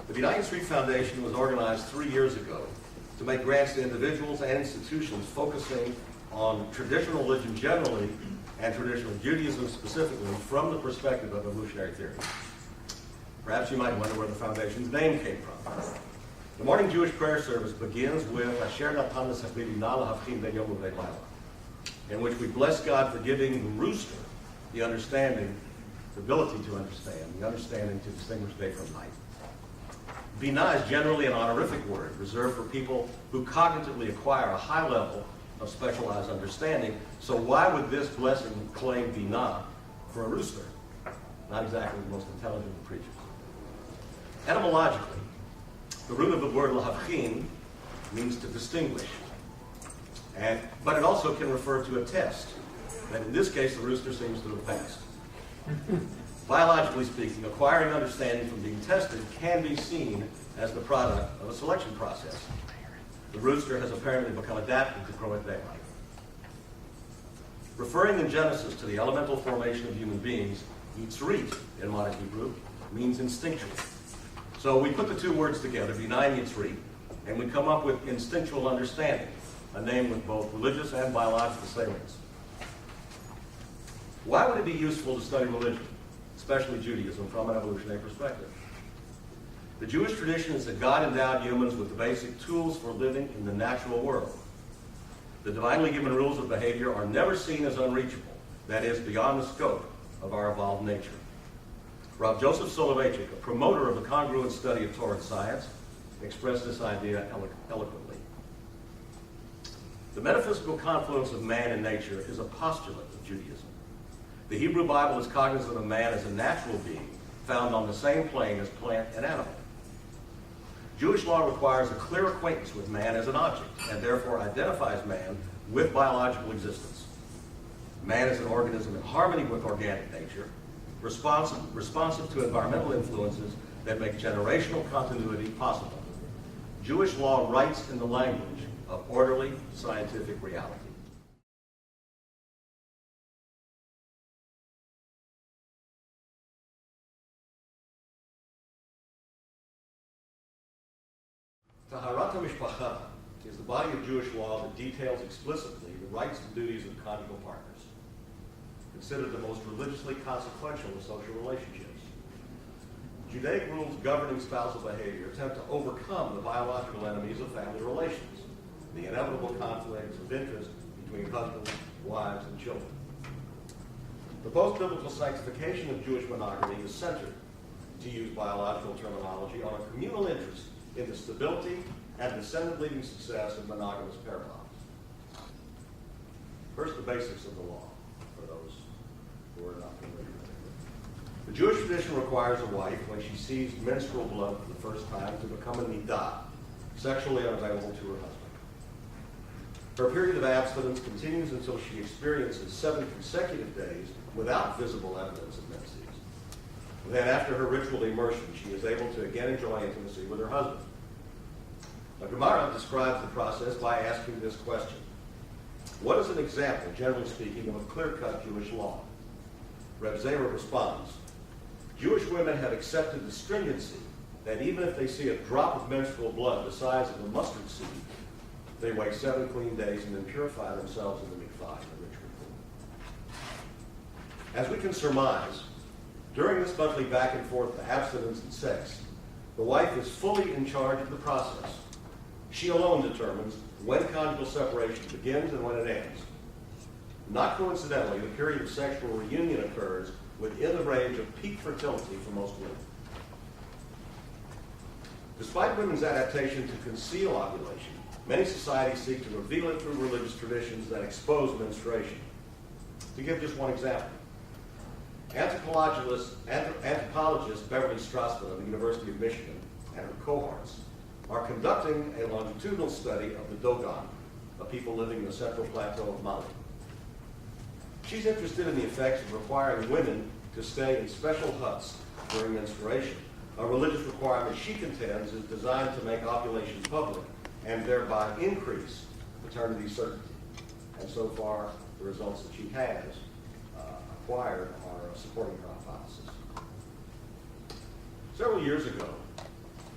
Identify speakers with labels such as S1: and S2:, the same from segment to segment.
S1: The United Street Foundation was organized 3 years ago to make grants to individuals and institutions focusing on traditional religion generally and traditional Judaism specifically from the perspective of evolutionary theory. Perhaps you might wonder where the foundation's name came from. The morning Jewish prayer service begins with Asher Natan L'Sefli Nala Havchin Ben Yom U'Vei Laila, in which we bless God for giving the rooster the understanding, the ability to understand, the understanding to distinguish day from night. Binah is generally an honorific word reserved for people who cognitively acquire a high level of specialized understanding. So why would this blessing claim Binah for a rooster? Not exactly the most intelligent of creatures. Etymologically, the root of the word lahavchin means to distinguish. But it also can refer to a test. And in this case, the rooster seems to have passed. Biologically speaking, acquiring understanding from being tested can be seen as the product of a selection process. The rooster has apparently become adapted to crow at daylight. Referring in Genesis to the elemental formation of human beings, yitzrit in modern Hebrew means instinctual. So we put the two words together, binah and yitzrit, and we come up with instinctual understanding, a name with both religious and biological salience. Why would it be useful to study religion, especially Judaism, from an evolutionary perspective? The Jewish tradition is that God endowed humans with the basic tools for living in the natural world. The divinely given rules of behavior are never seen as unreachable, that is, beyond the scope of our evolved nature. Rav Joseph Soloveitchik, a promoter of the congruent study of Torah and science, expressed this idea eloquently. The metaphysical confluence of man and nature is a postulate of Judaism. The Hebrew Bible is cognizant of man as a natural being found on the same plane as plant and animal. Jewish law requires a clear acquaintance with man as an object and therefore identifies man with biological existence. Man is an organism in harmony with organic nature, responsive to environmental influences that make generational continuity possible. Jewish law writes in the language of orderly scientific reality. Taharat HaMishpacha is the body of Jewish law that details explicitly the rights and duties of conjugal partners, considered the most religiously consequential of social relationships. Judaic rules governing spousal behavior attempt to overcome the biological enemies of family relations, the inevitable conflicts of interest between husbands, wives, and children. The post-biblical sanctification of Jewish monogamy is centered, to use biological terminology, on a communal interest in the stability and descendant-leading success of monogamous pair bonds. First, the basics of the law, for those who are not familiar with it. The Jewish tradition requires a wife, when she sees menstrual blood for the first time, to become a nidah, sexually unavailable to her husband. Her period of abstinence continues until she experiences 7 consecutive days without visible evidence of menses. Then, after her ritual immersion, she is able to again enjoy intimacy with her husband. The Gemara describes the process by asking this question: what is an example, generally speaking, of a clear-cut Jewish law? Reb Zera responds, Jewish women have accepted the stringency that even if they see a drop of menstrual blood the size of a mustard seed, they wait 7 clean days and then purify themselves in the mikvah, the ritual pool. As we can surmise, during this monthly back and forth to abstinence and sex, the wife is fully in charge of the process. She alone determines when conjugal separation begins and when it ends. Not coincidentally, the period of sexual reunion occurs within the range of peak fertility for most women. Despite women's adaptation to conceal ovulation, many societies seek to reveal it through religious traditions that expose menstruation. To give just one example, anthropologist Beverly Strassman of the University of Michigan and her cohorts are conducting a longitudinal study of the Dogon, a people living in the central plateau of Mali. She's interested in the effects of requiring women to stay in special huts during menstruation, a religious requirement she contends is designed to make ovulation public and thereby increase maternity certainty. And so far, the results that she has acquired are supporting her hypothesis. Several years ago,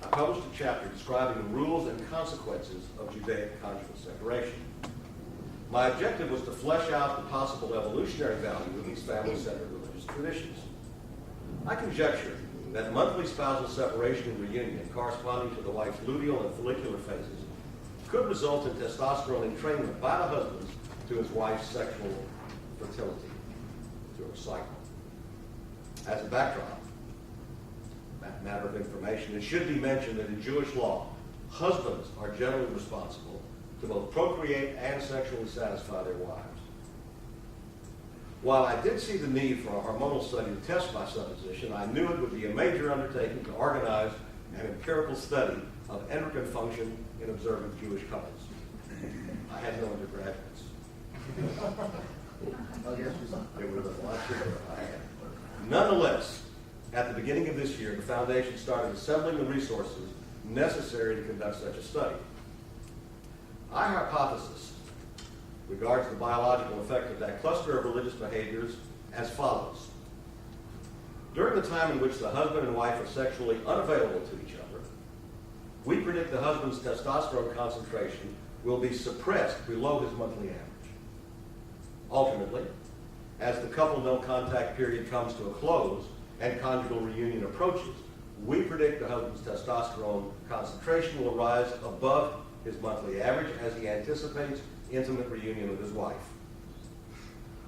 S1: I published a chapter describing the rules and consequences of Judaic conjugal separation. My objective was to flesh out the possible evolutionary value of these family-centered religious traditions. I conjectured that monthly spousal separation and reunion corresponding to the wife's luteal and follicular phases could result in testosterone entrainment by the husband to his wife's sexual fertility, to her cycle. As a backdrop, matter of information, it should be mentioned that in Jewish law, husbands are generally responsible to both procreate and sexually satisfy their wives. While I did see the need for a hormonal study to test my supposition, I knew it would be a major undertaking to organize an empirical study of endocrine function in observant Jewish couples. I had no undergraduates. It would have been a lot cheaper if I had. Nonetheless, at the beginning of this year, the Foundation started assembling the resources necessary to conduct such a study. Our hypothesis regards the biological effect of that cluster of religious behaviors as follows. During the time in which the husband and wife are sexually unavailable to each other, we predict the husband's testosterone concentration will be suppressed below his monthly average. Alternately, as the couple no-contact period comes to a close and conjugal reunion approaches, we predict the husband's testosterone concentration will rise above his monthly average as he anticipates intimate reunion with his wife.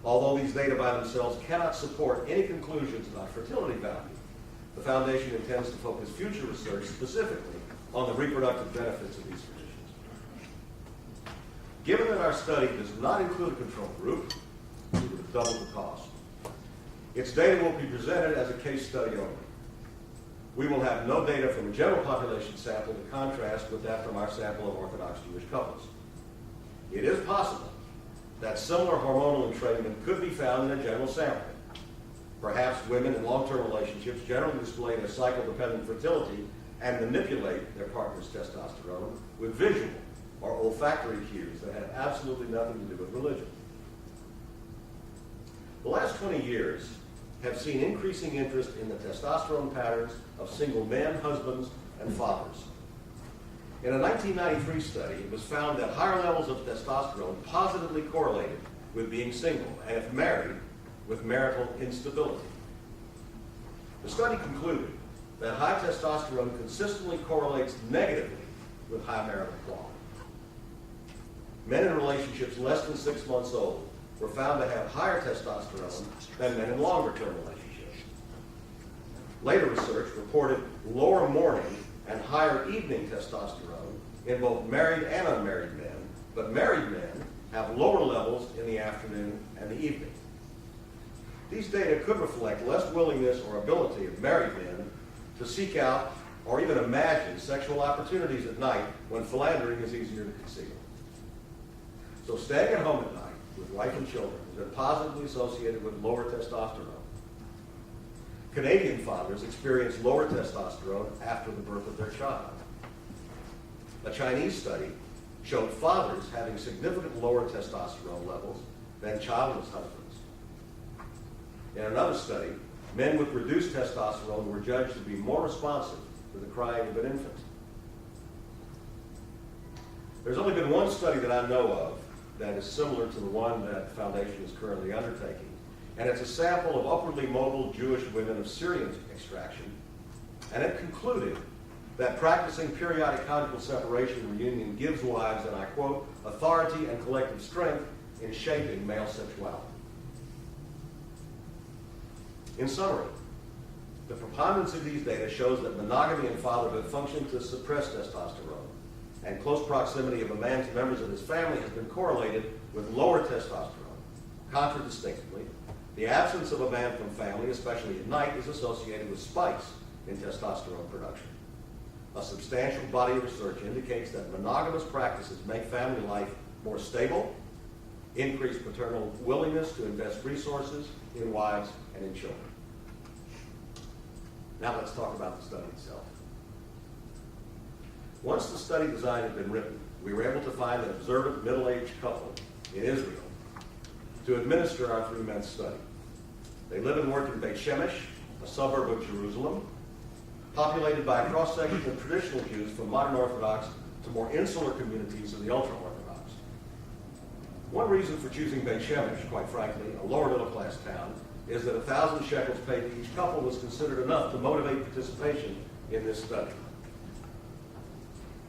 S1: Although these data by themselves cannot support any conclusions about fertility value, the Foundation intends to focus future research specifically on the reproductive benefits of these traditions. Given that our study does not include a control group, we would have doubled the cost. Its data will be presented as a case study only. We will have no data from a general population sample to contrast with that from our sample of Orthodox Jewish couples. It is possible that similar hormonal entrainment could be found in a general sample. Perhaps women in long-term relationships generally display their cycle-dependent fertility and manipulate their partner's testosterone with visual or olfactory cues that have absolutely nothing to do with religion. The last 20 years have seen increasing interest in the testosterone patterns of single men, husbands, and fathers. In a 1993 study, it was found that higher levels of testosterone positively correlated with being single, and if married, with marital instability. The study concluded that high testosterone consistently correlates negatively with high marital quality. Men in relationships less than 6 months old were found to have higher testosterone than men in longer-term relationships. Later research reported lower morning and higher evening testosterone in both married and unmarried men, but married men have lower levels in the afternoon and the evening. These data could reflect less willingness or ability of married men to seek out or even imagine sexual opportunities at night when philandering is easier to conceal. So staying at home at night with wife and children has been positively associated with lower testosterone. Canadian fathers experience lower testosterone after the birth of their child. A Chinese study showed fathers having significantly lower testosterone levels than childless husbands. In another study, men with reduced testosterone were judged to be more responsive to the crying of an infant. There's only been one study that I know of that is similar to the one that the Foundation is currently undertaking, and it's a sample of upwardly mobile Jewish women of Syrian extraction, and it concluded that practicing periodic conjugal separation and reunion gives wives, and I quote, authority and collective strength in shaping male sexuality. In summary, the preponderance of these data shows that monogamy in fatherhood function to suppress testosterone, and close proximity of a man to members of his family has been correlated with lower testosterone. Contradistinctly, the absence of a man from family, especially at night, is associated with spikes in testosterone production. A substantial body of research indicates that monogamous practices make family life more stable, increase paternal willingness to invest resources in wives and in children. Now let's talk about the study itself. Once the study design had been written, we were able to find an observant middle-aged couple in Israel to administer our 3-month study. They live and work in Beit Shemesh, a suburb of Jerusalem. populated by a cross-section of traditional Jews from modern Orthodox to more insular communities of the ultra-Orthodox. One reason for choosing Beit Shemesh, quite frankly, a lower middle-class town, is that 1,000 shekels paid to each couple was considered enough to motivate participation in this study.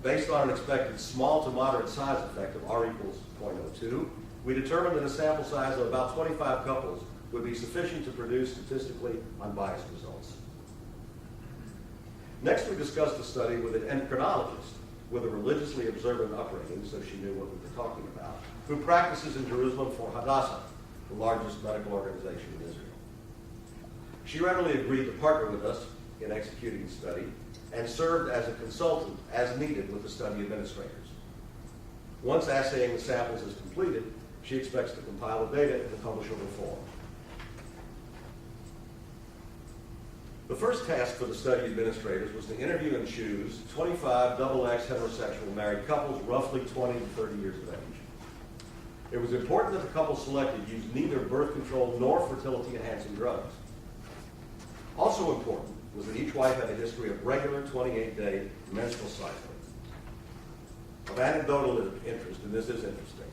S1: Based on an expected small to moderate size effect of R equals 0.02, we determined that a sample size of about 25 couples would be sufficient to produce statistically unbiased results. Next, we discussed the study with an endocrinologist with a religiously observant upbringing, so she knew what we were talking about, who practices in Jerusalem for Hadassah, the largest medical organization in Israel. She readily agreed to partner with us in executing the study and served as a consultant as needed with the study administrators. Once assaying the samples is completed, she expects to compile the data in the publishable form. The first task for the study administrators was to interview and choose 25 XX heterosexual married couples roughly 20 to 30 years of age. It was important that the couple selected use neither birth control nor fertility-enhancing drugs. Also important was that each wife had a history of regular 28-day menstrual cycling. Of anecdotal interest, and this is interesting,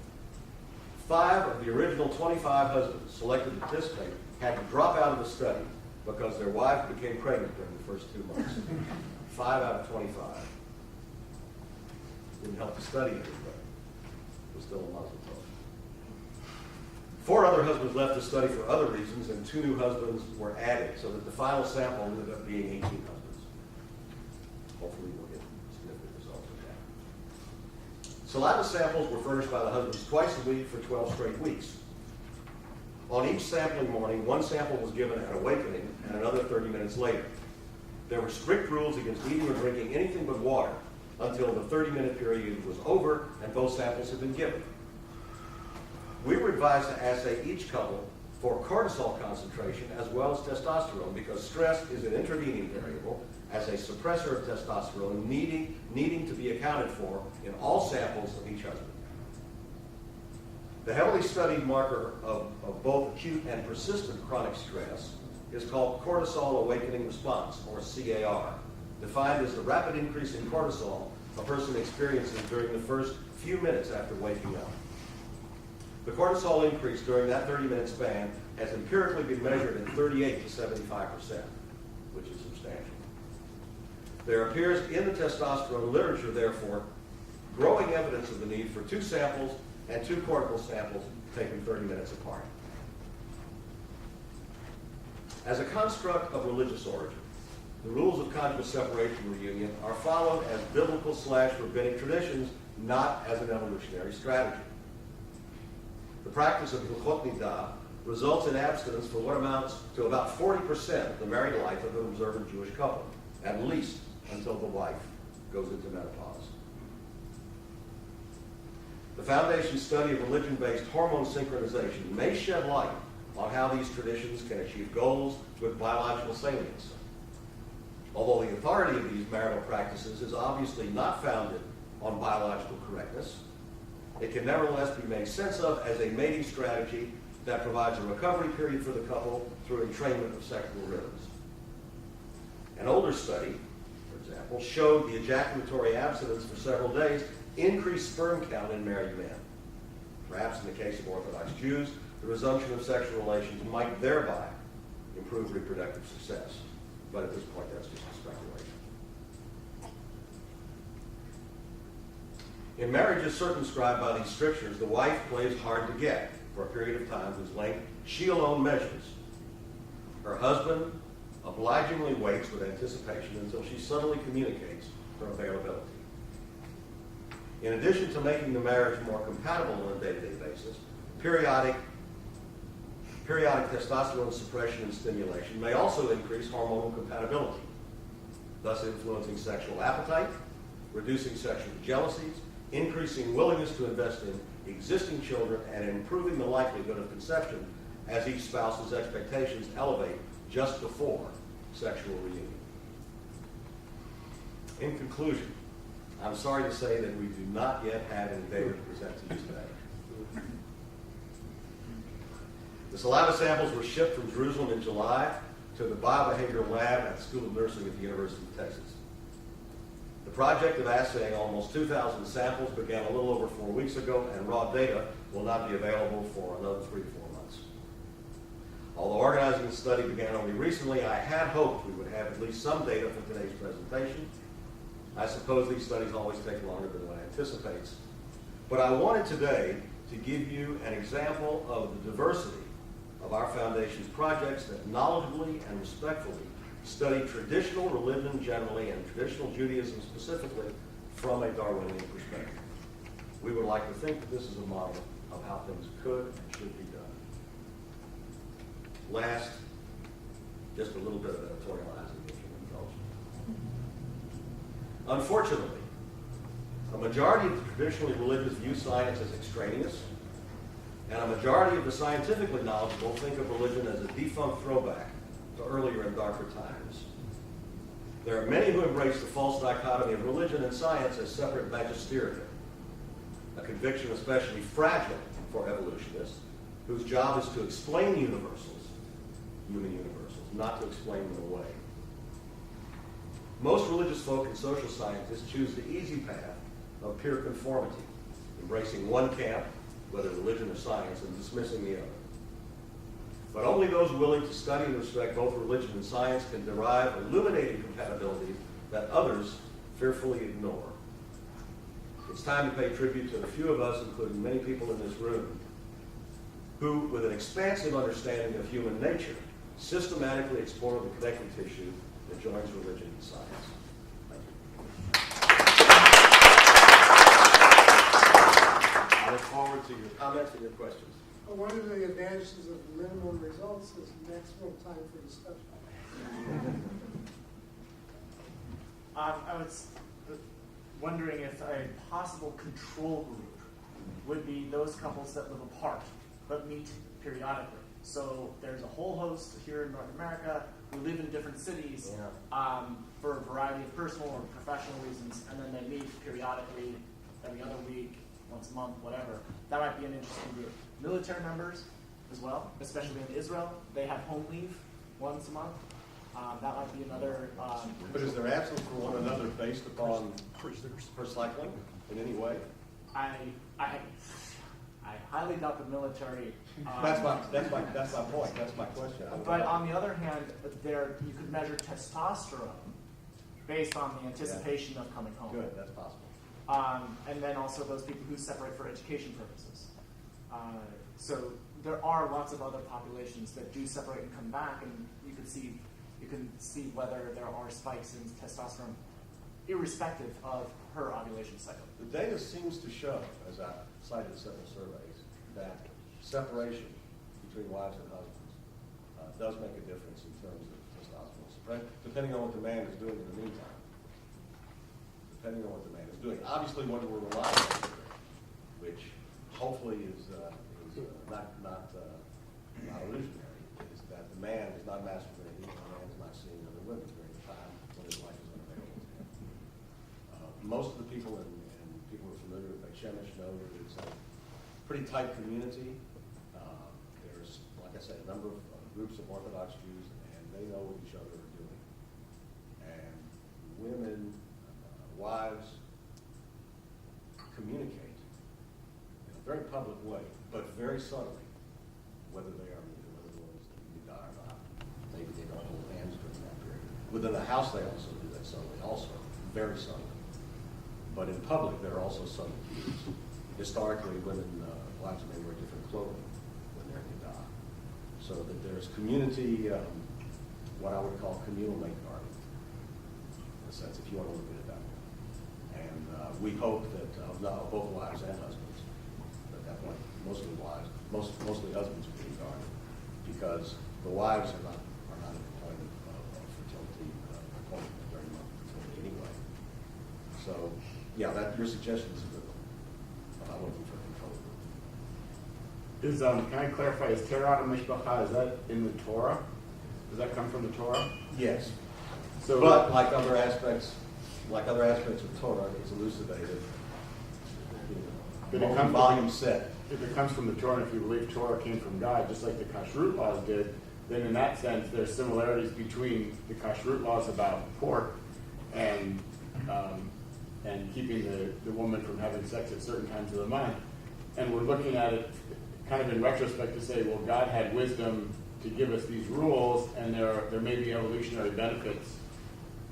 S1: 5 of the original 25 husbands selected to participate had to drop out of the study because their wife became pregnant during the first 2 months. 5 out of 25. Didn't help the study any, but it was still a Muslim couple. 4 other husbands left the study for other reasons, and 2 new husbands were added, so that the final sample ended up being 18 husbands. Hopefully we'll get significant results with that. Saliva samples were furnished by the husbands twice a week for 12 straight weeks. On each sampling morning, 1 sample was given at awakening and another 30 minutes later. There were strict rules against eating or drinking anything but water until the 30-minute period was over and both samples had been given. We were advised to assay each couple for cortisol concentration as well as testosterone because stress is an intervening variable as a suppressor of testosterone needing to be accounted for in all samples of each husband. The heavily studied marker of both acute and persistent chronic stress is called cortisol awakening response, or CAR, defined as the rapid increase in cortisol a person experiences during the first few minutes after waking up. The cortisol increase during that 30-minute span has empirically been measured at 38 to 75%, which is substantial. There appears in the testosterone literature, therefore, growing evidence of the need for 2 samples and 2 cortical samples taken 30 minutes apart. As a construct of religious origin, the rules of conjugal separation and reunion are followed as biblical/rabbinic traditions, not as an evolutionary strategy. The practice of Hilchot Nidah results in abstinence for what amounts to about 40% of the married life of an observant Jewish couple, at least until the wife goes into menopause. The Foundation study of religion-based hormone synchronization may shed light on how these traditions can achieve goals with biological salience. Although the authority of these marital practices is obviously not founded on biological correctness, it can nevertheless be made sense of as a mating strategy that provides a recovery period for the couple through entrainment of sexual rhythms. An older study, for example, showed the ejaculatory abstinence for several days increased sperm count in married men. Perhaps in the case of Orthodox Jews, the resumption of sexual relations might thereby improve reproductive success. But at this point, that's just a speculation. In marriages circumscribed by these strictures, the wife plays hard to get for a period of time whose length she alone measures. Her husband obligingly waits with anticipation until she suddenly communicates her availability. In addition to making the marriage more compatible on a day-to-day basis, periodic testosterone suppression and stimulation may also increase hormonal compatibility, thus influencing sexual appetite, reducing sexual jealousies, increasing willingness to invest in existing children, and improving the likelihood of conception as each spouse's expectations elevate just before sexual reunion. In conclusion, I'm sorry to say that we do not yet have any data to present to you today. The saliva samples were shipped from Jerusalem in July to the biobehavioral lab at the School of Nursing at the University of Texas. The project of assaying almost 2,000 samples began a little over 4 weeks ago, and raw data will not be available for another 3 to 4 months. Although organizing the study began only recently, I had hoped we would have at least some data for today's presentation. I suppose these studies always take longer than one anticipates. But I wanted today to give you an example of the diversity of our Foundation's projects that knowledgeably and respectfully study traditional religion generally and traditional Judaism specifically from a Darwinian perspective. We would like to think that this is a model of how things could and should be done. Last, just a little bit of editorializing, if you indulge. Unfortunately, a majority of the traditionally religious view science as extraneous, and a majority of the scientifically knowledgeable think of religion as a defunct throwback to earlier and darker times. There are many who embrace the false dichotomy of religion and science as separate magisteria, a conviction especially fragile for evolutionists, whose job is to explain universals, human universals, not to explain them away. Most religious folk and social scientists choose the easy path of pure conformity, embracing one camp, whether religion or science, and dismissing the other. But only those willing to study and respect both religion and science can derive illuminating compatibilities that others fearfully ignore. It's time to pay tribute to the few of us, including many people in this room, who, with an expansive understanding of human nature, systematically explore the connective tissue that joins religion and science. Thank you. I look forward to your comments and your questions.
S2: One of the advantages of minimum results is maximum time for discussion.
S3: I was wondering if a possible control group would be those couples that live apart but meet periodically. So there's a whole host here in North America who live in different cities for a variety of personal or professional reasons, and then they meet periodically every other week, once a month, whatever. That might be an interesting group. Military members as well, especially in Israel, they have home leave once a month. That might be another.
S1: But is there absence for one another based upon per cycling in any way?
S3: I highly doubt the military.
S1: That's my point. That's my question.
S3: But on the other hand, you could measure testosterone based on the anticipation of coming home.
S1: Good, that's possible.
S3: And then also those people who separate for education purposes. So there are lots of other populations that do separate and come back, and you can see whether there are spikes in testosterone, irrespective of her ovulation cycle.
S1: The data seems to show, as I cited several surveys, that separation between wives and husbands does make a difference in terms of testosterone, depending on what the man is doing in the meantime. Depending on what the man is doing. Obviously, what we're relying on here, which hopefully is not illusionary, is that the man is not masturbating, the man is not seeing other women during the time when his wife is unavailable to him. Most of the people, and people who are familiar with Beit Shemesh know that it's a pretty tight community. There's, like I said, a number of groups of Orthodox Jews, and they know what each other are doing. And women, wives, communicate in a very public way, but very subtly, whether they are ones that die or not. Maybe they don't hold hands during that period. Within the house, they also do that subtly, also very subtly. But in public, there are also subtle cues. Historically, wives may wear different clothing when they're in the so that there's community, what I would call communal mate guarding, in a sense, if you want to look at it that way. And we hope that both wives and husbands, at that point, mostly wives, mostly husbands will be guarded, because the wives are not at the point of fertility, during fertility anyway. So, yeah, your suggestion is a good one. I'm looking for control.
S4: Can I clarify? Is Terah Mishpacha, is that in the Torah? Does that come from the Torah?
S1: Yes.
S4: So,
S1: but like other aspects of Torah, it's elucidated.
S4: But
S1: Volume set.
S4: If it comes from the Torah, and if you believe Torah came from God, just like the Kashrut laws did, then in that sense, there's similarities between the kashrut laws about pork and keeping the woman from having sex at certain times of the month. And we're looking at it kind of in retrospect to say, well, God had wisdom to give us these rules, and there may be evolutionary benefits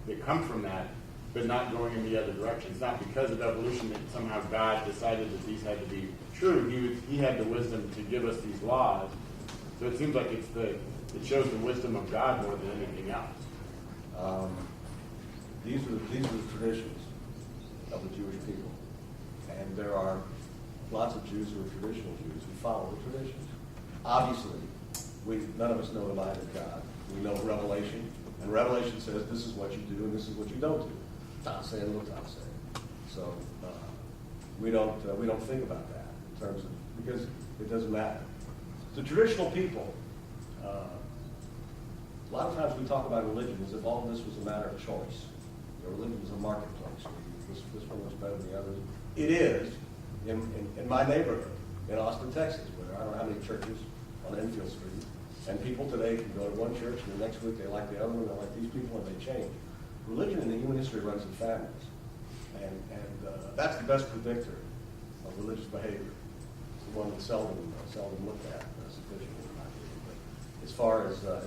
S4: that come from that, but not going in the other direction. It's not because of evolution that somehow God decided that these had to be true. He had the wisdom to give us these laws. So it seems like it shows the wisdom of God more than anything else.
S1: These are the traditions of the Jewish people. And there are lots of Jews who are traditional Jews who follow the traditions. Obviously, none of us know the mind of God. We know Revelation, and Revelation says this is what you do and this is what you don't do. Tase and lo tase. So we don't think about that in terms of, because it doesn't matter. The traditional people, a lot of times we talk about religion as if all of this was a matter of choice. Religion is a marketplace. This one was better than the others. It is in my neighborhood in Austin, Texas, where I don't know how many churches on Enfield Street, and people today can go to one church and the next week they like the other one, they like these people, and they change. Religion in the human history runs in families, and that's the best predictor of religious behavior. It's the one that's seldom looked at sufficiently, in my opinion. But as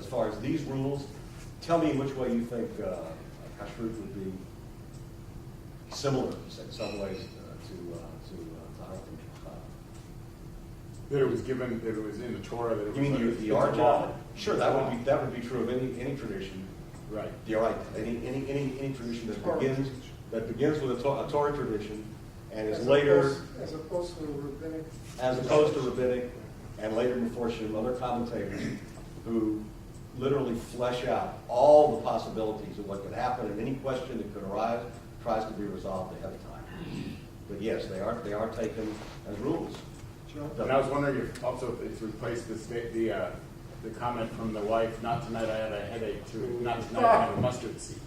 S1: far as these rules, tell me which way you think kashrut would be similar in some ways to Haram.
S4: That it was given, that it was in the Torah. That it was
S1: You mean the origin of it? Sure, that would be true of any tradition.
S4: Right.
S1: You're right. Any tradition that begins with a Torah tradition and is later
S2: as opposed to rabbinic,
S1: and later Meforshim, other commentators who literally flesh out all the possibilities of what could happen, and any question that could arise tries to be resolved ahead of time. But yes, they are taken as rules.
S4: And I was wondering if also if it's replaced the comment from the wife, not tonight I have a headache, to not tonight I have a mustard seed.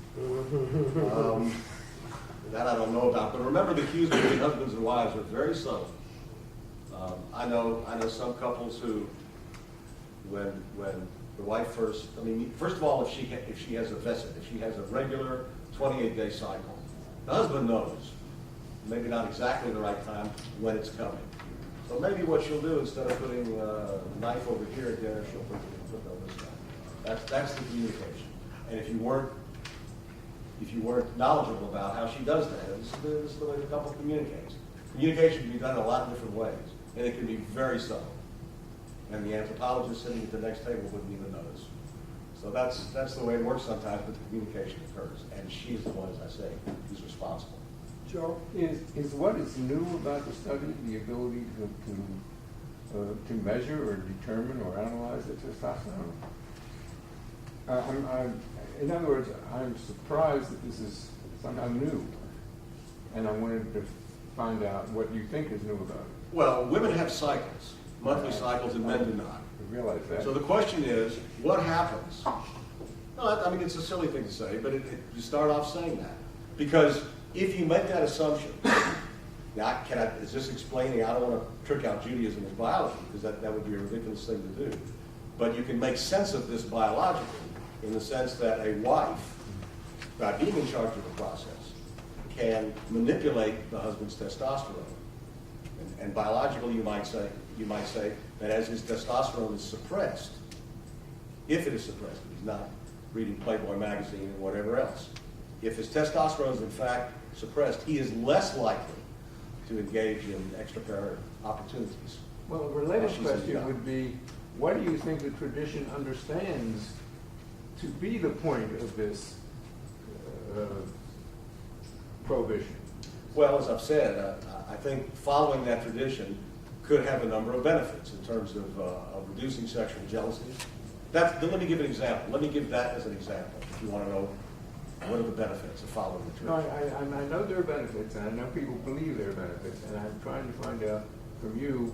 S1: That I don't know about. But remember, the cues between husbands and wives are very subtle. I know some couples who, when the wife first of all, if she has a regular 28-day cycle, the husband knows, maybe not exactly the right time, when it's coming. So maybe what she'll do, instead of putting a knife over here at dinner, she'll put it over this side. That's the communication. And if you weren't knowledgeable about how she does that, this is the way the couple communicates. Communication can be done in a lot of different ways, and it can be very subtle. And the anthropologist sitting at the next table wouldn't even notice. So that's the way it works sometimes, but the communication occurs, and she's the one, as I say, who's responsible.
S2: Joe?
S5: Is what is new about the study the ability to measure or determine or analyze the testosterone? In other words, I'm surprised that this is somehow new, and I wanted to find out what you think is new about it.
S1: Well, women have cycles, monthly cycles, and men do not.
S5: I realize that.
S1: So the question is, what happens? No, I mean, it's a silly thing to say, but you start off saying that. Because if you make that assumption, now, is this explaining, I don't want to trick out Judaism as biology, because that would be a ridiculous thing to do. But you can make sense of this biologically, in the sense that a wife, by being in charge of the process, can manipulate the husband's testosterone. And biologically, you might say that as his testosterone is suppressed, if it is suppressed, if he's not reading Playboy magazine or whatever else, if his testosterone is in fact suppressed, he is less likely to engage in extra-parent opportunities.
S5: Well, a related question would be, what do you think the tradition understands to be the point of this prohibition?
S1: Well, as I've said, I think following that tradition could have a number of benefits in terms of reducing sexual jealousy. Let me give an example. Let me give that as an example, if you want to know what are the benefits of following the tradition.
S5: No, I know there are benefits, and I know people believe there are benefits, and I'm trying to find out from you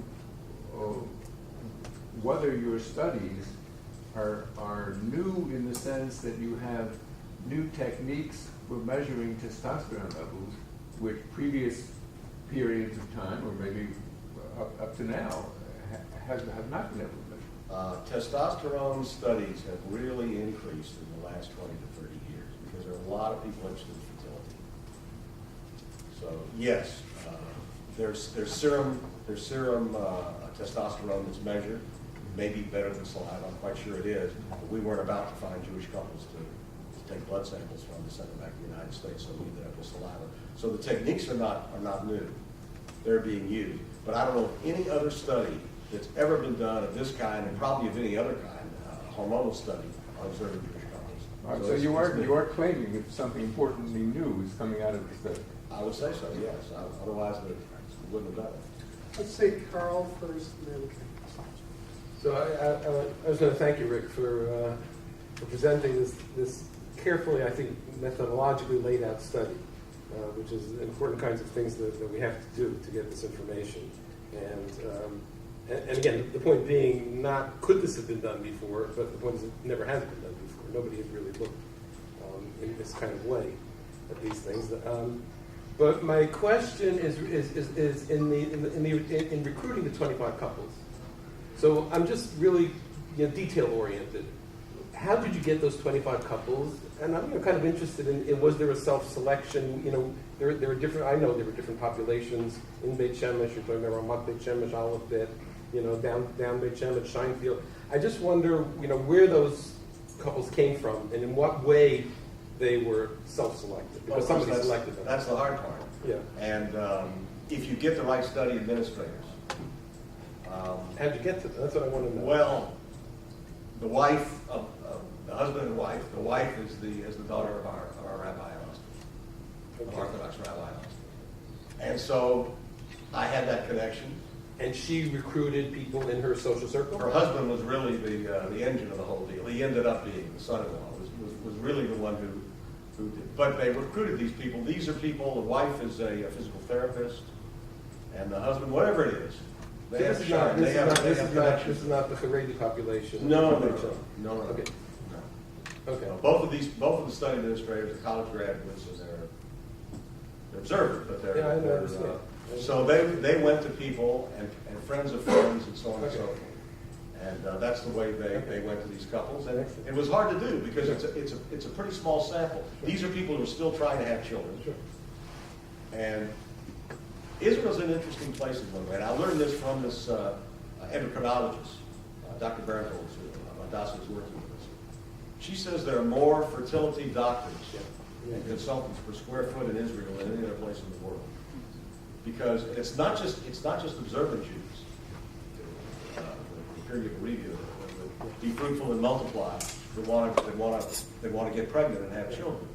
S5: whether your studies are new in the sense that you have new techniques for measuring testosterone levels, which previous periods of time, or maybe up to now, have not been able to measure.
S1: Testosterone studies have really increased in the last 20 to 30 years because there are a lot of people interested in fertility. So yes, there's serum testosterone that's measured. Maybe better than saliva. I'm quite sure it is. But we weren't about to find Jewish couples to take blood samples from to send them back to the United States, so we ended up with saliva. So the techniques are not new. They're being used. But I don't know of any other study that's ever been done of this kind, and probably of any other kind, hormonal study on observing Jewish couples.
S5: All right, so you are claiming that something importantly new is coming out of the study.
S1: I would say so, yes. Otherwise, we wouldn't have done it.
S2: Let's say Carl first, and then Ken.
S6: So I was going to thank you, Rick, for presenting this carefully, I think, methodologically laid out study, which is important kinds of things that we have to do to get this information. And again, the point being, not could this have been done before, but the point is it never has been done before. Nobody has really looked in this kind of way at these things. But my question is in recruiting the 25 couples. So I'm just really detail oriented. How did you get those 25 couples? And I'm kind of interested in was there a self-selection? There are different. I know there were different populations in Beit Shemesh. You're talking about Ramat Beit Shemesh, Aleph Bet, down Beit Shemesh, Scheinfield. I just wonder, where those couples came from and in what way they were self-selected, because somebody selected them.
S1: That's the hard part.
S6: Yeah.
S1: And if you get the right study administrators.
S6: How'd you get to that? That's what I want to know.
S1: Well, the wife of the husband and wife. The wife is the daughter of our rabbi in Austin, an Orthodox rabbi in Austin. And so I had that connection.
S6: And she recruited people in her social circle?
S1: Her husband was really the engine of the whole deal. He ended up being the son-in-law. Was really the one who did. But they recruited these people. These are people. The wife is a physical therapist, and the husband, whatever it is.
S6: This is not the Haredi population.
S1: No.
S6: Okay.
S1: No.
S6: Okay.
S1: Both of the study administrators are college graduates, and they're observers, but they're.
S6: Yeah, I understand.
S1: So they went to people and friends of friends and so on and so forth, and that's the way they went to these couples, and it was hard to do because it's a pretty small sample. These are people who are still trying to have children, and Israel's an interesting place in one way. And I learned this from this endocrinologist, Dr. Barenholtz, who Hadassah is working with us. She says there are more fertility doctors and consultants per square foot in Israel than any other place in the world, because it's not just observant Jews. The period of review, be fruitful and multiply. They want to get pregnant and have children.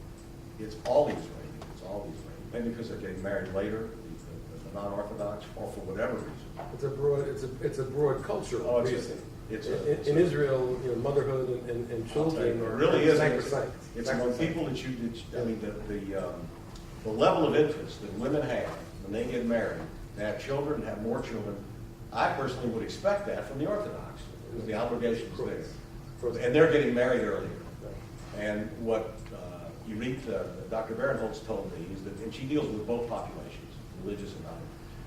S1: It's all these Israelis. It's all these Israelis. Maybe because they're getting married later. Non-Orthodox, or for whatever reason.
S6: It's a broad cultural reason. In Israel, motherhood and children are
S1: really
S6: sacrosanct.
S1: It's among people that the level of interest that women have when they get married, to have children, have more children. I personally would expect that from the Orthodox, because the obligation is there, and they're getting married earlier. And what Dr. Barenholtz told me is that, and she deals with both populations, religious and non.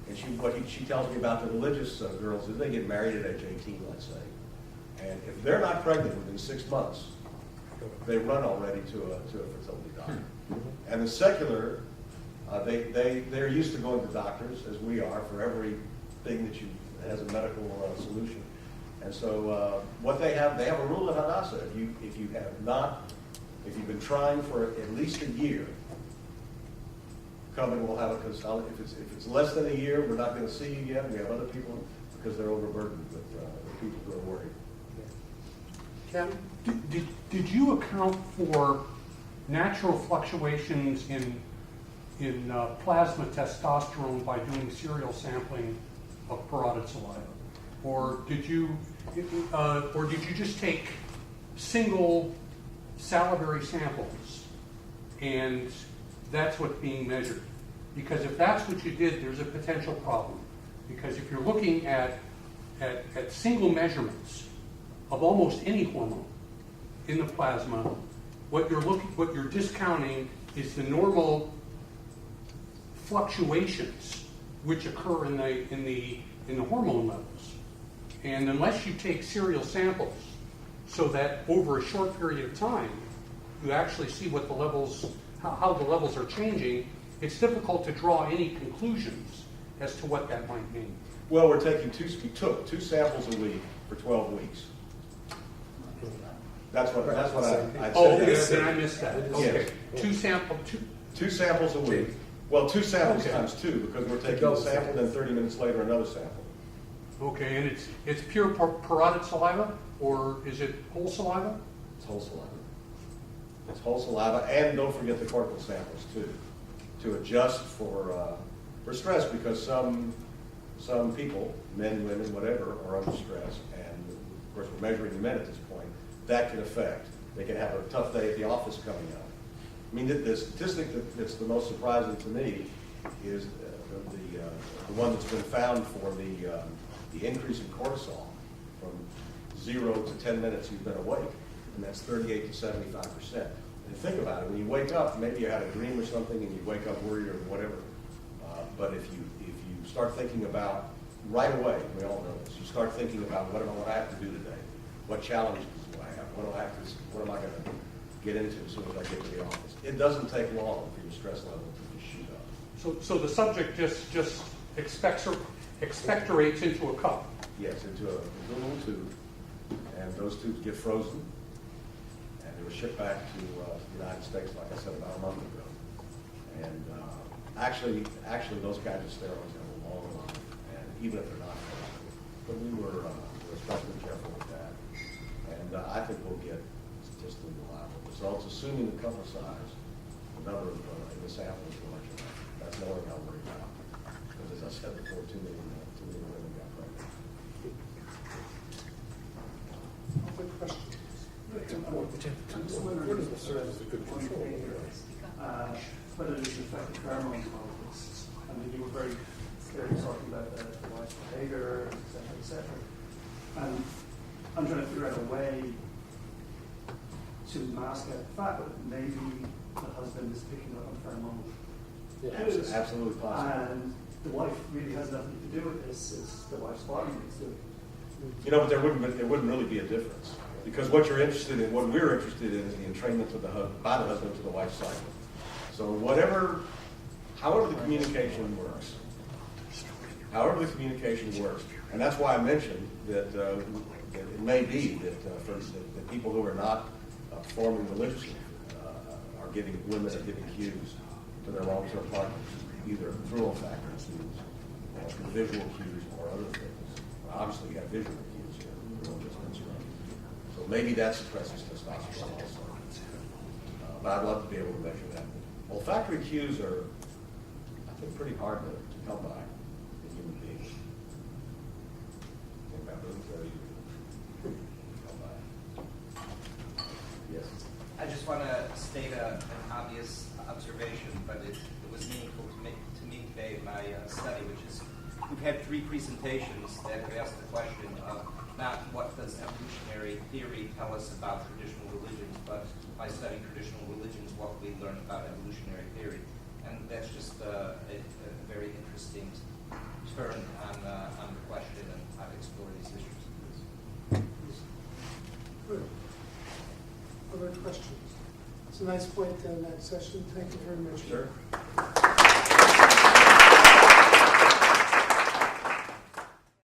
S1: And what she tells me about the religious girls is they get married at age 18, let's say. And if they're not pregnant within 6 months, they run already to a fertility doctor. And the secular, they're used to going to doctors, as we are, for everything that has a medical solution. And so what they have a rule at Hadassah. If you've been trying for at least a year, come and we'll have a consult. If it's less than a year, we're not going to see you yet. We have other people because they're overburdened with people who are worried.
S2: Ken?
S7: Did you account for natural fluctuations in plasma testosterone by doing serial sampling of parotid saliva, or did you just take single salivary samples and that's what's being measured? Because if that's what you did, there's a potential problem. Because if you're looking at single measurements of almost any hormone in the plasma, what you're discounting is the normal fluctuations which occur in the hormone levels. And unless you take serial samples so that over a short period of time, you actually see what the levels, how the levels are changing, it's difficult to draw any conclusions as to what that might mean.
S1: Well, we took 2 samples a week for 12 weeks. That's what I said.
S7: Oh,
S1: that.
S7: yes, then I missed that. Okay.
S1: Yes.
S7: 2
S1: samples a week. Well, 2 samples
S7: Okay.
S1: times 2, because we're taking a sample, then 30 minutes later another sample.
S7: Okay, and it's pure parotid saliva, or is it whole saliva?
S1: It's whole saliva. It's whole saliva, and don't forget the cortical samples too, to adjust for stress, because some people, men, women, whatever, are under stress, and of course we're measuring the men at this point. That can affect. They can have a tough day at the office coming up. I mean, the statistic that's the most surprising to me is the one that's been found for the increase in cortisol from 0 to 10 minutes you've been awake, and that's 38 to 75%. And think about it, when you wake up, maybe you had a dream or something and you wake up worried or whatever, but if you start thinking about, right away, we all know this, you start thinking about what I have to do today, what challenges do I have, what am I going to get into as soon as I get to the office. It doesn't take long for your stress level to just shoot up.
S7: So the subject just expectorates into a cup.
S1: Yes, into a little tube, and those tubes get frozen, and they were shipped back to the United States, like I said, about a month ago. And actually, those kinds of steroids have a long life, and even if they're not frozen. But we were especially careful with that. And I think we'll get statistically reliable results, assuming the cover size, the number of in the sample is large enough. That's the only thing I'm worried about. Because as I said before, too many women got pregnant.
S2: Other questions?
S8: Whether this affected pheromone levels. I mean, you were very clearly talking about the wife's behavior, et cetera. And I'm trying to figure out a way to mask out the fact that maybe the husband is picking up on pheromone cues.
S1: Absolutely possible.
S8: And the wife really has nothing to do with this. It's the wife's body that's doing it.
S1: You know, but there wouldn't really be a difference, because what we're interested in is the entrainment by the husband to the wife's cycle. So however the communication works, and that's why I mentioned that it may be that for the people who are not performing religiously women are giving cues to their long-term partners, either through olfactory cues, visual cues, or other things. Obviously, you have visual cues here, not just instrument. So maybe that suppresses testosterone also. But I'd love to be able to measure that. Olfactory cues are, I think, pretty hard to come by in human beings. I think that really very easy to come by. Yes.
S9: I just want to state an obvious observation, but it was meaningful to me today in my study, which is we've had 3 presentations that have asked the question of not what does evolutionary theory tell us about traditional religions, but by studying traditional religions, what we learn about evolutionary theory. And that's just a very interesting turn on the question and how to explore these issues.
S2: Good. Other questions? It's a nice point to end that session. Thank you very much.
S1: Sure.